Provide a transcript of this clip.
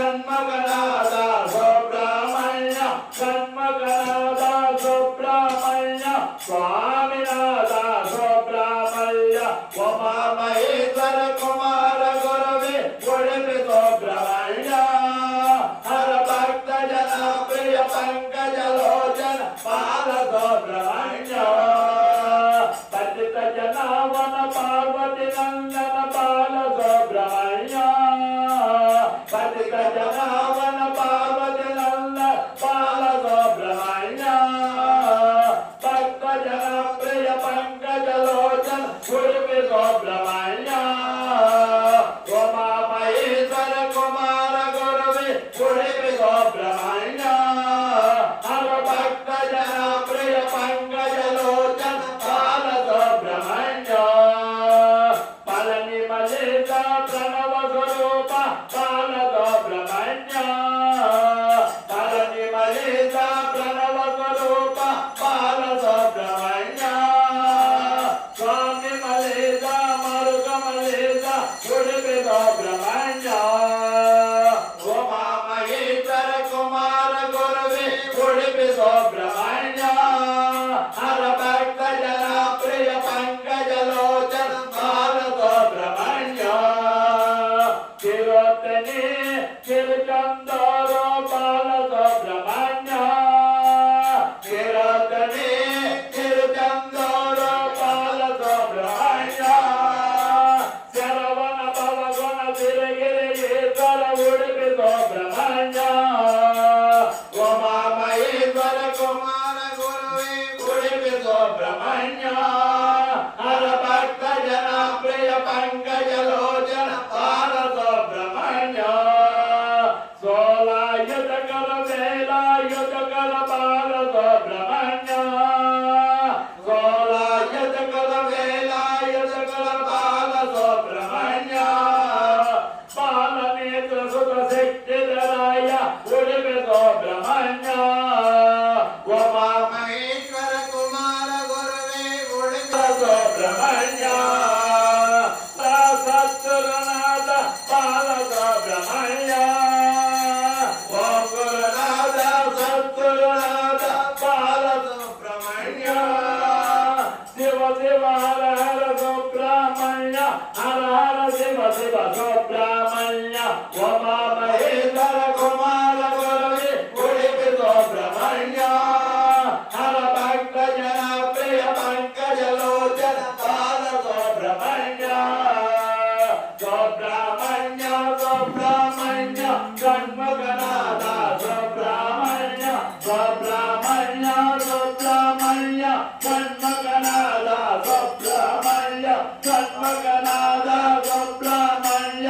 ಷಣ್ಮಗನಾದ ಸುಬ್ರಹ್ಮಣ್ಯ ಷಣ್ಮಗನಾದ ಸುಬ್ರಹ್ಮಣ್ಯ ಸ್ವಾಮಿನಾದ ಸುಬ್ರಹ್ಮಣ್ಯ ಉಮಾ ಮಹೇಶ್ವರ ಕುಮಾರ ಗುರುವೇ ಉಡುಪಿ ಸುಬ್ರಹ್ಮಣ್ಯ ಹರ ಭಕ್ತ ಜನ ಪ್ರಿಯ ಪಂಕಜ ಲೋಚನ ಪಾಲ ಸುಬ್ರಹ್ಮಣ್ಯ ಪತಿತ ಜನಾವನ ಪಾರ್ವತಿ ನಂದನ ಪಾಲ ಸುಬ್ರಹ್ಮಣ್ಯ ಪತಿತ ಜನಾವನ ಪಾರ್ವತಿ ನಂದನ ಪಾಲ ಸುಬ್ರಹ್ಮಣ್ಯ ಭಕ್ತ ಜನ ಪ್ರಿಯ ಪಂಕಜ ಲೋಚನ ಉಡುಪಿ ಸುಬ್ರಹ್ಮಣ್ಯ ಉಮಾ ಮಹೇಶ್ವರ ಕುಮಾರ ಗುರುವೇ ಉಡುಪಿ ಸುಬ್ರಹ್ಮಣ್ಯ ಹರ ಭಕ್ತ ಜನ ಪ್ರಿಯ ಪಂಕಜ ಲೋಚನ ಪಾಲ ಸುಬ್ರಹ್ಮಣ್ಯ ಪಳನಿ ಮಲೇಶ ಪ್ರಣವ ಸ್ವರೂಪ ಪಾಲ ಸುಬ್ರಹ್ಮಣ್ಯ ಪಳನಿ ಮಲೇಶ ಪ್ರಣವ ಸ್ವರೂಪ ಪಾಲ ಸುಬ್ರಹ್ಮಣ್ಯ ಸ್ವಾಮಿ ಮಲೇಶ ಮರುಗ ಮಲೇಶ ಉಡುಪಿ ಸುಬ್ರಹ್ಮಣ್ಯ ಉಮಾ ಮಹೇಶ್ವರ ಕುಮಾರ ಗುರುವೇ ಉಡುಪಿ ಸುಬ್ರಹ್ಮಣ್ಯ ಹರ ಭಕ್ತ ಜನ ಪ್ರಿಯ ಪಂಕಜ ಲೋಚನ ಪಾಲ ಸುಬ್ರಹ್ಮಣ್ಯ ತಿರುತ್ತನೆ ತಿರುಚಂದರ ಪಾಲ ಸುಬ್ರಹ್ಮಣ್ಯ ತಿರುತ್ತನೆ ತಿರುಚಂದರ ಪಾಲ ಸುಬ್ರಹ್ಮಣ್ಯ ಶರವಣ ಭವಗುಣ ತಿರುಗಿರಿಗೇಶ್ವರ ಉಡುಪಿ ಸುಬ್ರಹ್ಮಣ್ಯ ಉಮಾ ಮಹೇಶ್ವರ ಕುಮಾರ ಗುರುವೇ ಉಡುಪಿ ಸುಬ್ರಹ್ಮಣ್ಯ ಹರ ಭಕ್ತ ಜನ ಪ್ರಿಯ ಪಂಕಜ ಲೋಚನ ಪಾಲ ಸುಬ್ರಹ್ಮಣ್ಯ ಸೋಲಾಯುಧಕರ ವೇಲಾಯುಧಕರ ಪಾಲ ಸುಬ್ರಹ್ಮಣ್ಯ ಸೋಲಾಯುಧಕರ ವೇಲಾಯುಧಕರ ಪಾಲ ಸುಬ್ರಹ್ಮಣ್ಯ ಪಾಲ ನೇತ್ರ ಸುತ ಶಕ್ತಿಧರಾಯ ಉಡುಪಿ ಸುಬ್ರಹ್ಮಣ್ಯ ಉಮಾ ಮಹೇಶ್ವರ ಕುಮಾರ ಗುರುವೇ ಉಡುಪಿ ಸುಬ್ರಹ್ಮಣ್ಯ ಸದ್ಗುರುನಾಥ ಪಾಲ ಸುಬ್ರಹ್ಮಣ್ಯ ಓಂ ಗುರುನಾಥ ಸದ್ಗುರುನಾಥ ಪಾಲ ಸುಬ್ರಹ್ಮಣ್ಯ ಶಿವ ಶಿವ ಹರ ಹರ ಸುಬ್ರಹ್ಮಣ್ಯ ಹರ ಹರ ಶಿವ ಶಿವ ಸುಬ್ರಹ್ಮಣ್ಯ ಉಮಾ ಮಹೇಶ್ವರ ಕುಮಾರ ಗುರುವೇ ಉಡುಪಿ ಸುಬ್ರಹ್ಮಣ್ಯ ಹರ ಭಕ್ತ ಜನ ಪ್ರಿಯ ಪಂಕಜ ಲೋಚನ ಪಾಲ ಸುಬ್ರಹ್ಮಣ್ಯ ಸುಬ್ರಹ್ಮಣ್ಯ ಸುಬ್ರಹ್ಮಣ್ಯ ಷಣ್ಮಗನಾದ ಸುಬ್ರಹ್ಮಣ್ಯ ಸುಬ್ರಹ್ಮಣ್ಯ ಸುಬ್ರಹ್ಮಣ್ಯ ಷಣ್ಮಗನಾದ ಸುಬ್ರಹ್ಮಣ್ಯ ಷಣ್ಮಗನಾದ ಸುಬ್ರಹ್ಮಣ್ಯ